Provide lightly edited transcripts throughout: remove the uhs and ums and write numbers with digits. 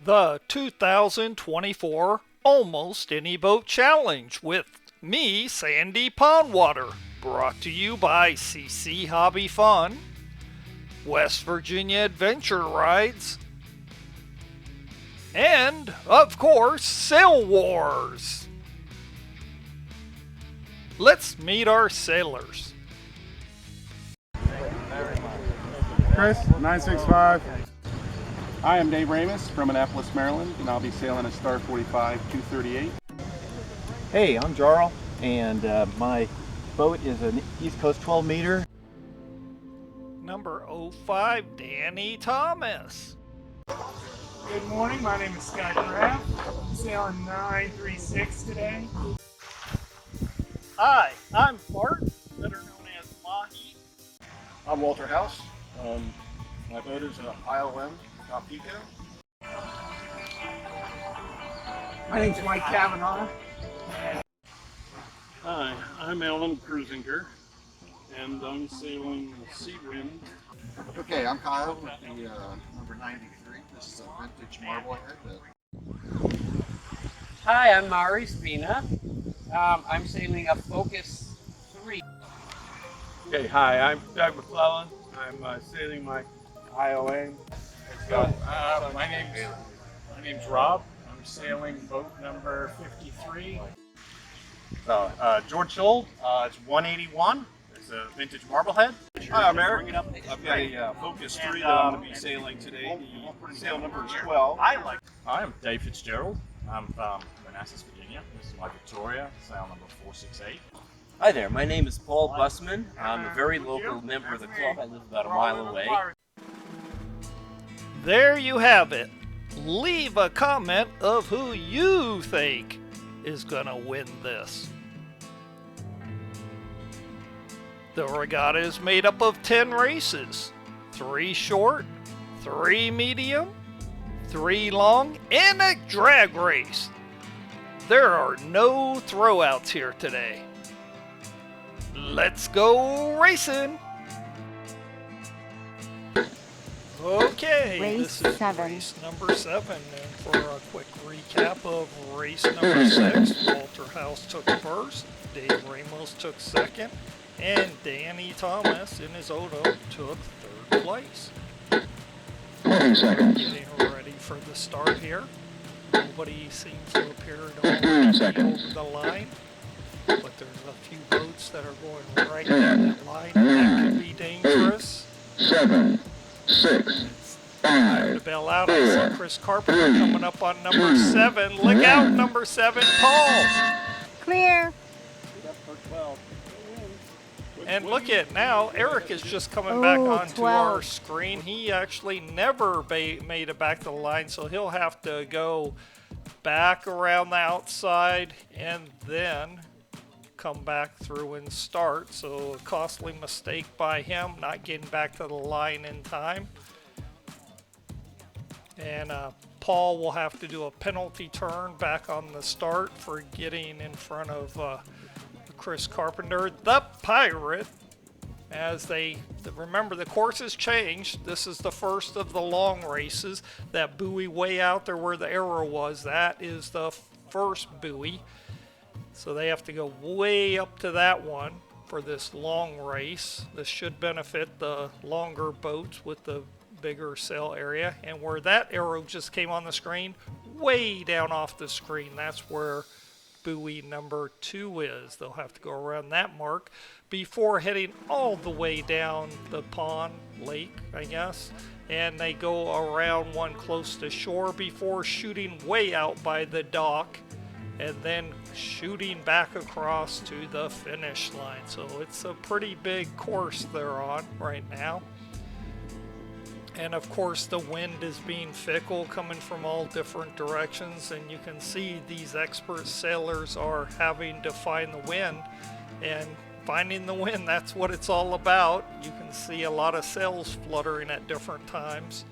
The 2024 Almost Any Boat Challenge with me, Sandy Pondwater, brought to you by CC Hobby Fun, West Virginia Adventure Rides, and, of course, Sail Wars. Let's meet our sailors. Chris, 965. Hi, I'm Dave Ramus from Annapolis, Maryland, and I'll be sailing a Star 45 238. Hey, I'm Jarl, and my boat is an East Coast 12 meter. Number 05, Danny Thomas. Good morning, my name is Scott Graff. I'm sailing 936 today. Hi, I'm Bart, better known as Mahi. I'm Walter House. My boat is an ILM Pico. My name's Mike Kavanaugh. Hi, I'm Alan Cruisinger, and I'm sailing Seawind. Okay, I'm Kyle with the number 93. This is a vintage Marblehead. Hi, I'm Mari Spina. I'm sailing a Focus 3. Okay, hi, I'm Doug McClellan. I'm sailing my IOA. My name's Rob. I'm sailing boat number 53. George Scholl, it's 181. It's a vintage Marblehead. Hi, I'm Eric. I've got a Focus 3 that I'm going to be sailing today. The sail number is 12. Hi, I'm Dave Fitzgerald. I'm from Manassas, Virginia. This is my Victoria, sail number 468. Hi there, my name is Paul Bussman. I'm a very local member of the club. I live about a mile away. There you have it. Leave a comment of who you think is gonna win this. The regatta is made up of 10 races, 3 short, 3 medium, 3 long, and a drag race. There are no throwouts here today. Let's go racing! Okay, Race this is 7. race number 7, and for a quick recap of race number 6, Walter House took first, Dave Ramos took second, and Danny Thomas in his Odo took third place. 20 seconds. Getting ready for the start here. Nobody seems to appear to 15 already be seconds. over the line, but there's a few boats that are going right down that line, and that could be dangerous. 7, 6, Time 5, to bail out. I see Chris Carpenter coming up on number 7. Look out, number 7, Paul. Clear. And look at now, Eric is just coming back Oh, onto 12. our screen. He actually never made it back to the line, so he'll have to go back around the outside and then come back through and start. So a costly mistake by him, not getting back to the line in time. And Paul will have to do a penalty turn back on the start for getting in front of Chris Carpenter, the Pirate. As remember, the course has changed. This is the first of the long races. That buoy way out there where the arrow was, that is the first buoy. So they have to go way up to that one for this long race. This should benefit the longer boats with the bigger sail area. And where that arrow just came on the screen, way down off the screen, that's where buoy number 2 is. They'll have to go around that mark before heading all the way down the pond, lake, I guess. And they go around one close to shore before shooting way out by the dock and then shooting back across to the finish line. So it's a pretty big course they're on right now. And of course the wind is being fickle, coming from all different directions, and you can see these expert sailors are having to find the wind, and finding the wind, that's what it's all about. You can see a lot of sails fluttering at different times.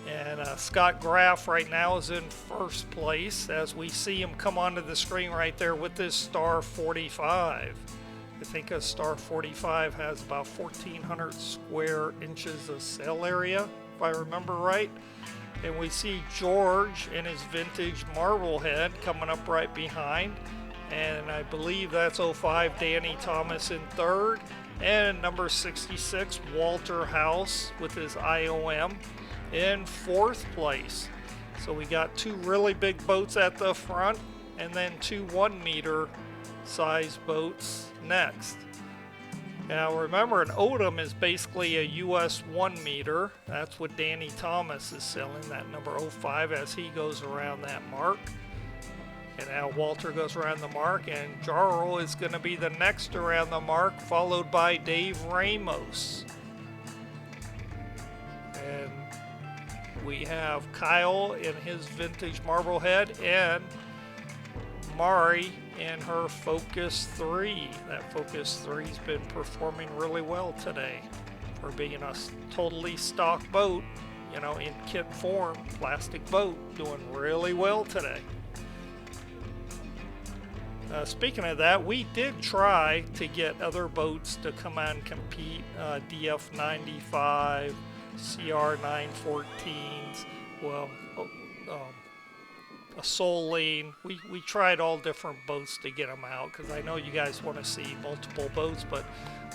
And Scott Graff right now is in first place as we see him come onto the screen right there with this Star 45. I think a Star 45 has about 1,400 square inches of sail area, if I remember right. And we see George in his vintage Marblehead coming up right behind. And I believe that's 05 Danny Thomas in third. And number 66 Walter House with his IOM in fourth place. So we got two really big boats at the front and then two 1 meter size boats next. Now remember, an Odom is basically a US 1 meter. That's what Danny Thomas is selling, that number 05, as he goes around that mark. And now Walter goes around the mark, and Jarl is going to be the next around the mark, followed by Dave Ramos. And we have Kyle in his vintage Marblehead and Mari in her Focus 3. That Focus 3's been performing really well today for being a totally stock boat, you know, in kit form, plastic boat, doing really well today. Speaking of that, we did try to get other boats to come out and compete, DF95, CR914s, well, a Soling. We tried all different boats to get them out because I know you guys want to see multiple boats, but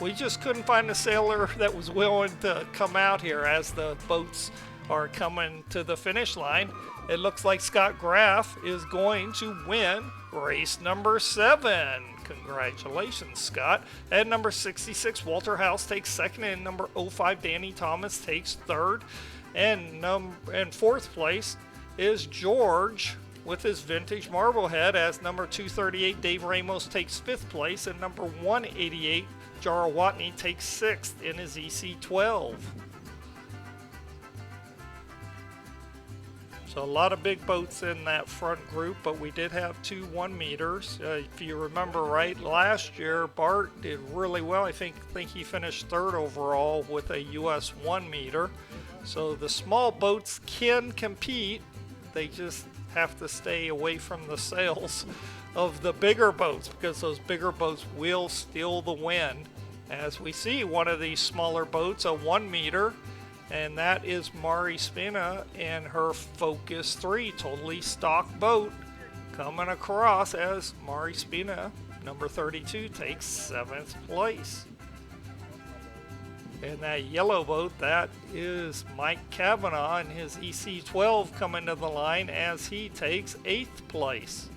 we just couldn't find a sailor that was willing to come out here as the boats are coming to the finish line. It looks like Scott Graff is going to win race number 7. Congratulations, Scott. And number 66, Walter House, takes second, and number 05, Danny Thomas, takes third. And fourth place is George with his vintage Marblehead, as number 238, Dave Ramos, takes fifth place, and number 188, Jarl Watney, takes sixth in his EC12. So a lot of big boats in that front group, but we did have two 1 meters. If you remember right, last year Bart did really well. I think he finished third overall with a US 1 meter. So the small boats can compete. They just have to stay away from the sails of the bigger boats, because those bigger boats will steal the wind. As we see one of these smaller boats, a 1 meter, and that is Mari Spina and her Focus 3, totally stock boat, coming across as Mari Spina, number 32, takes 7th place. And that yellow boat, that is Mike Kavanaugh and his EC12 coming to the line as he takes 8th place.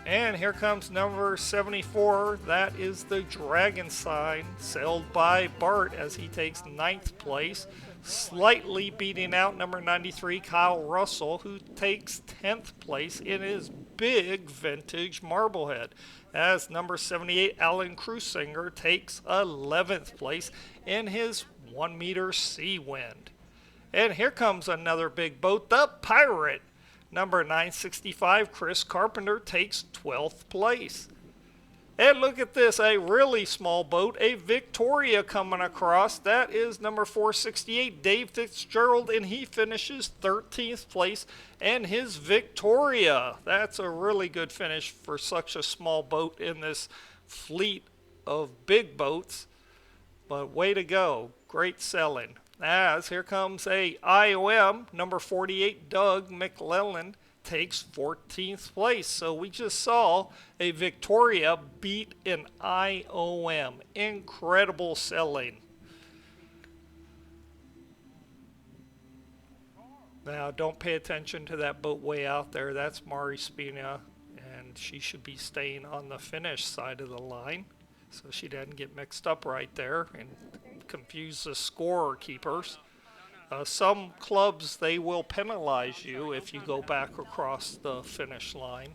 And here comes number 74. That is the Dragon Sign, sailed by Bart as he takes 9th place, slightly beating out number 93, Kyle Russell, who takes 10th place in his big vintage Marblehead, as number 78, Alan Cruisinger, takes 11th place in his 1 meter Seawind. And here comes another big boat, the Pirate. Number 965, Chris Carpenter, takes 12th place. And look at this, a really small boat, a Victoria coming across. That is number 468, Dave Fitzgerald, and he finishes 13th place in his Victoria. That's a really good finish for such a small boat in this fleet of big boats. But way to go, great selling. As here comes a IOM, number 48, Doug McClellan, takes 14th place. So we just saw a Victoria beat an IOM. Incredible selling. Now don't pay attention to that boat way out there. That's Mari Spina, and she should be staying on the finish side of the line, so she doesn't get mixed up right there and confuse the score keepers. Some clubs, they will penalize you if you go back across the finish line,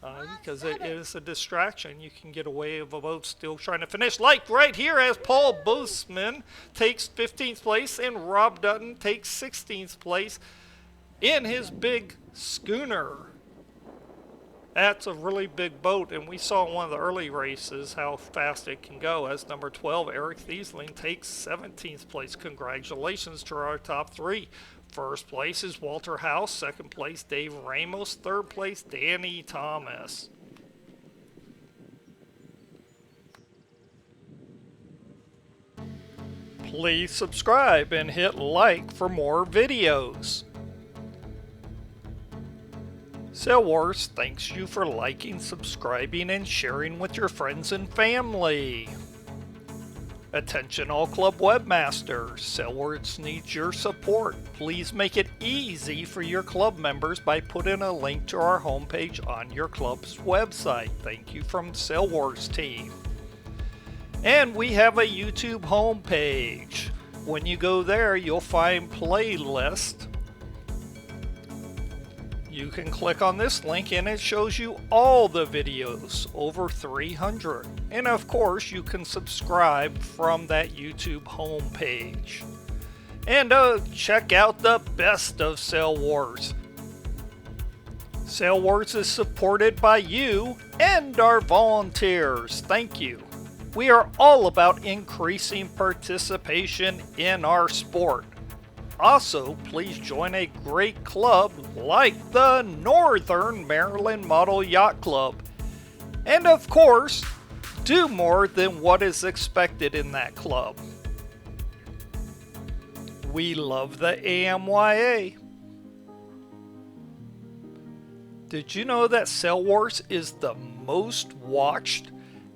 because it is a distraction. You can get away with a boat still trying to finish, like right here, as Paul Bozeman takes 15th place and Rob Dutton takes 16th place in his big schooner. That's a really big boat, and we saw in one of the early races how fast it can go, as number 12, Eric Thiesling, takes 17th place. Congratulations to our top 3. First place is Walter House. Second place, Dave Ramos. Third place, Danny Thomas. Please subscribe and hit like for more videos. Sail Wars thanks you for liking, subscribing, and sharing with your friends and family. Attention all club webmasters, Sail Wars needs your support. Please make it easy for your club members by putting a link to our homepage on your club's website. Thank you from Sail Wars team. And we have a YouTube homepage. When you go there, you'll find playlist. You can click on this link and it shows you all the videos, over 300. And of course, you can subscribe from that YouTube homepage. And check out the best of Sail Wars. Sail Wars is supported by you and our volunteers. Thank you. We are all about increasing participation in our sport. Also, please join a great club like the Northern Maryland Model Yacht Club. And of course, do more than what is expected in that club. We love the AMYA. Did you know that Sail Wars is the most watched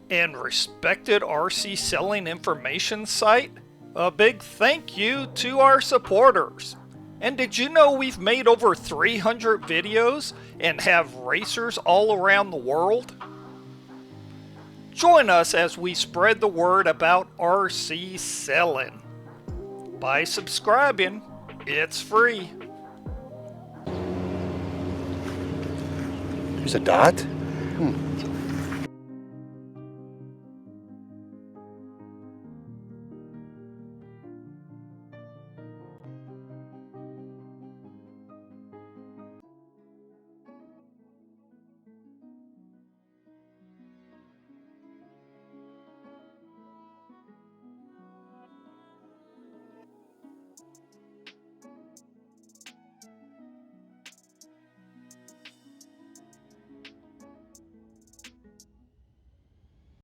and respected RC selling information site? A big thank you to our supporters. And did you know we've made over 300 videos and have racers all around the world? Join us as we spread the word about RC selling. By subscribing, it's free. There's a dot?